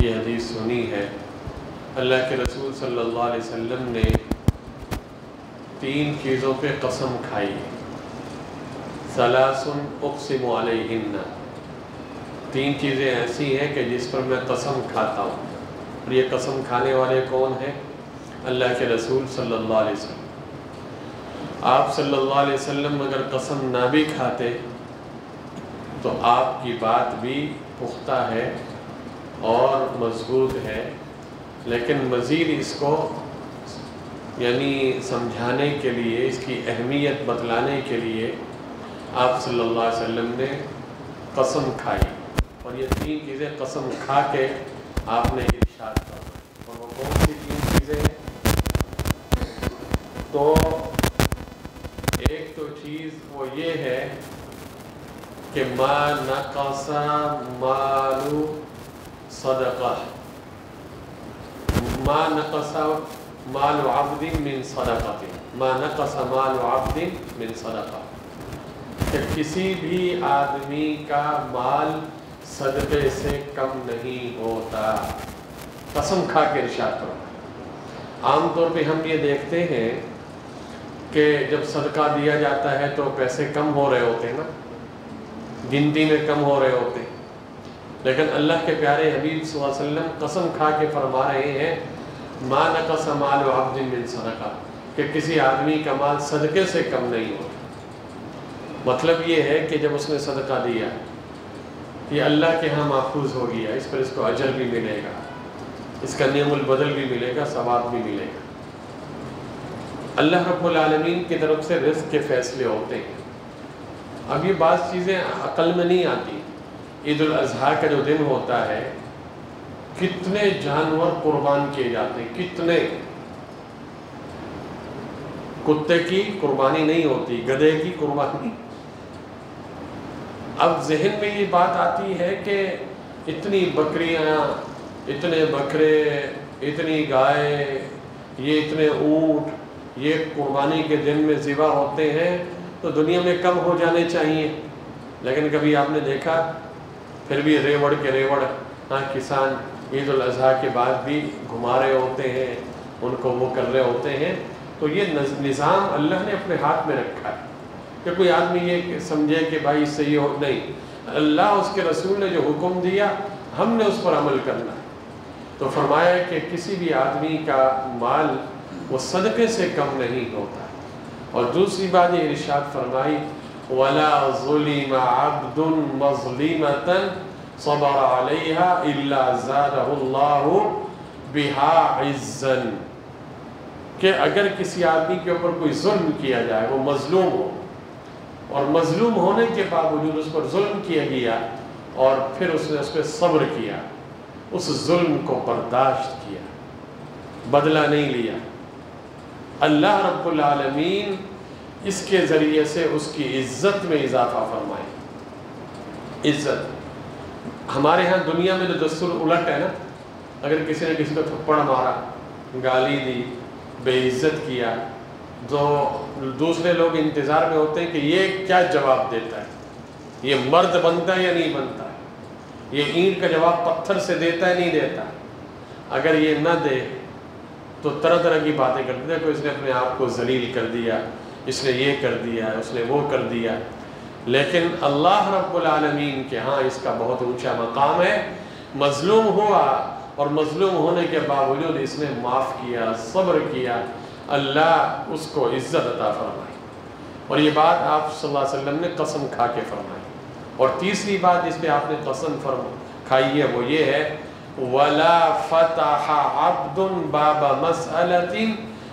یہ حدیث سنی ہے، اللہ کے رسول صلی اللہ علیہ وسلم نے 3 چیزوں پہ قسم کھائی ہے۔ ثلاث اقسم علیہن، 3 چیزیں ایسی ہیں کہ جس پر میں قسم کھاتا ہوں، اور یہ قسم کھانے والے کون ہیں؟ اللہ کے رسول صلی اللہ علیہ وسلم۔ آپ صلی اللہ علیہ وسلم اگر قسم نہ بھی کھاتے تو آپ کی بات بھی پختہ ہے اور مضبوط ہے، لیکن مزید اس کو یعنی سمجھانے کے لیے، اس کی اہمیت بتلانے کے لیے آپ صلی اللہ علیہ وسلم نے قسم کھائی، اور یہ 3 چیزیں قسم کھا کے آپ نے ارشاد فرمائی۔ اور وہ کون سی 3 چیزیں ہیں؟ تو ایک تو چیز وہ یہ ہے کہ ما نقص مال صدقہ، ما نقص مال عبد من صدقہ، ما نقص مال عبد من صدقہ، کہ کسی بھی آدمی کا مال صدقے سے کم نہیں ہوتا۔ قسم کھا کے ارشاد کرو۔ عام طور پہ ہم یہ دیکھتے ہیں کہ جب صدقہ دیا جاتا ہے تو پیسے کم ہو رہے ہوتے ہیں نا، گنتی میں کم ہو رہے ہوتے ہیں، لیکن اللہ کے پیارے حبیب صلی اللہ علیہ وسلم قسم کھا کے فرما رہے ہیں ما نقص مال عبد من صدقہ، کہ کسی آدمی کا مال صدقے سے کم نہیں ہوتا۔ مطلب یہ ہے کہ جب اس نے صدقہ دیا یہ اللہ کے ہاں محفوظ ہو گیا، اس پر اس کو اجر بھی ملے گا، اس کا نعم البدل بھی ملے گا، ثواب بھی ملے گا۔ اللہ رب العالمین کی طرف سے رزق کے فیصلے ہوتے ہیں۔ اب یہ بعض چیزیں عقل میں نہیں آتی۔ عید الاضحیٰ کا جو دن ہوتا ہے کتنے جانور قربان کیے جاتے ہیں، کتنے۔ کتے کی قربانی نہیں ہوتی، گدھے کی قربانی۔ اب ذہن میں یہ بات آتی ہے کہ اتنی بکریاں، اتنے بکرے، اتنی گائے، یہ اتنے اونٹ، یہ قربانی کے دن میں ذبح ہوتے ہیں تو دنیا میں کم ہو جانے چاہیے، لیکن کبھی آپ نے دیکھا پھر بھی ریوڑ کے ریوڑ کسان عید الاضحیٰ کے بعد بھی گھما رہے ہوتے ہیں، ان کو وہ کر رہے ہوتے ہیں۔ تو یہ نظام اللہ نے اپنے ہاتھ میں رکھا ہے کہ کوئی آدمی یہ سمجھے کہ بھائی اس سے یہ ہو، نہیں، اللہ اس کے رسول نے جو حکم دیا ہم نے اس پر عمل کرنا ہے۔ تو فرمایا کہ کسی بھی آدمی کا مال وہ صدقے سے کم نہیں ہوتا۔ اور دوسری بات یہ ارشاد فرمائی وَلَا ظُلِمَ عَبْدٌ مَظْلِمَةً صَبَرَ عَلَيْهَا إِلَّا زَادَهُ اللَّهُ بِهَا عِزًّا، کہ اگر کسی آدمی کے اوپر کوئی ظلم کیا جائے، وہ مظلوم ہو، اور مظلوم ہونے کے باوجود اس پر ظلم کیا گیا اور پھر اس نے اس پہ صبر کیا، اس ظلم کو برداشت کیا، بدلہ نہیں لیا، اللہ رب العالمین اس کے ذریعے سے اس کی عزت میں اضافہ فرمائے۔ عزت ہمارے ہاں دنیا میں جو دستور الٹ ہے نا، اگر کسی نے کسی کو تھپڑ مارا، گالی دی، بے عزت کیا، تو دوسرے لوگ انتظار میں ہوتے ہیں کہ یہ کیا جواب دیتا ہے، یہ مرد بنتا ہے یا نہیں بنتا ہے، یہ اینٹ کا جواب پتھر سے دیتا ہے نہیں دیتا۔ اگر یہ نہ دے تو طرح طرح کی باتیں کرتے ہیں، کوئی اس نے اپنے آپ کو ذلیل کر دیا، اس نے یہ کر دیا، اس نے وہ کر دیا۔ لیکن اللہ رب العالمین کے ہاں اس کا بہت اونچا مقام ہے۔ مظلوم ہوا اور مظلوم ہونے کے باوجود اس نے معاف کیا، صبر کیا، اللہ اس کو عزت عطا فرمائی۔ اور یہ بات آپ صلی اللہ علیہ وسلم نے قسم کھا کے فرمائی۔ اور تیسری بات جس پہ آپ نے قسم کھائی ہے وہ یہ ہے وَلَا فَتَحَ عَبْدٌ بَابَ مَسْأَلَةٍ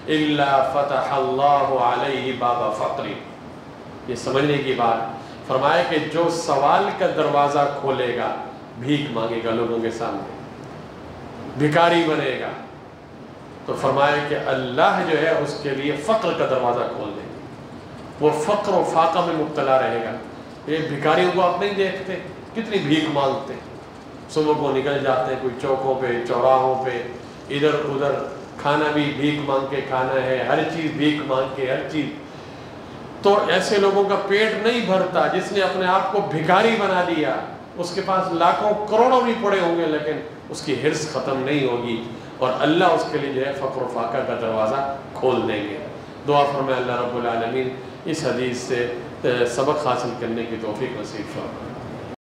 إِلَّا فَتَحَ اللَّهُ عَلَيْهِ بَابَ فَقْرٍ۔ یہ سمجھنے کی بات فرمایا کہ جو سوال کا دروازہ کھولے گا، بھیک مانگے گا لوگوں کے سامنے، بھکاری بنے گا، تو فرمایا کہ اللہ جو ہے اس کے لیے فقر کا دروازہ کھول دے گا، وہ فقر و فاقہ میں مبتلا رہے گا۔ یہ بھکاریوں کو آپ نہیں دیکھتے کتنی بھیک مانگتے، صبح کو نکل جاتے ہیں کوئی چوکوں پہ، چوراہوں پہ، ادھر ادھر، کھانا بھی بھیک مانگ کے کھانا ہے، ہر چیز بھیک مانگ کے، ہر چیز۔ تو ایسے لوگوں کا پیٹ نہیں بھرتا جس نے اپنے آپ کو بھکاری بنا دیا، اس کے پاس لاکھوں کروڑوں بھی پڑے ہوں گے لیکن اس کی حرص ختم نہیں ہوگی، اور اللہ اس کے لیے جو ہے فقر و فاقہ کا دروازہ کھول دیں گے۔ دعا فرمائے اللہ رب العالمین اس حدیث سے سبق حاصل کرنے کی توفیق نصیب فرمائے۔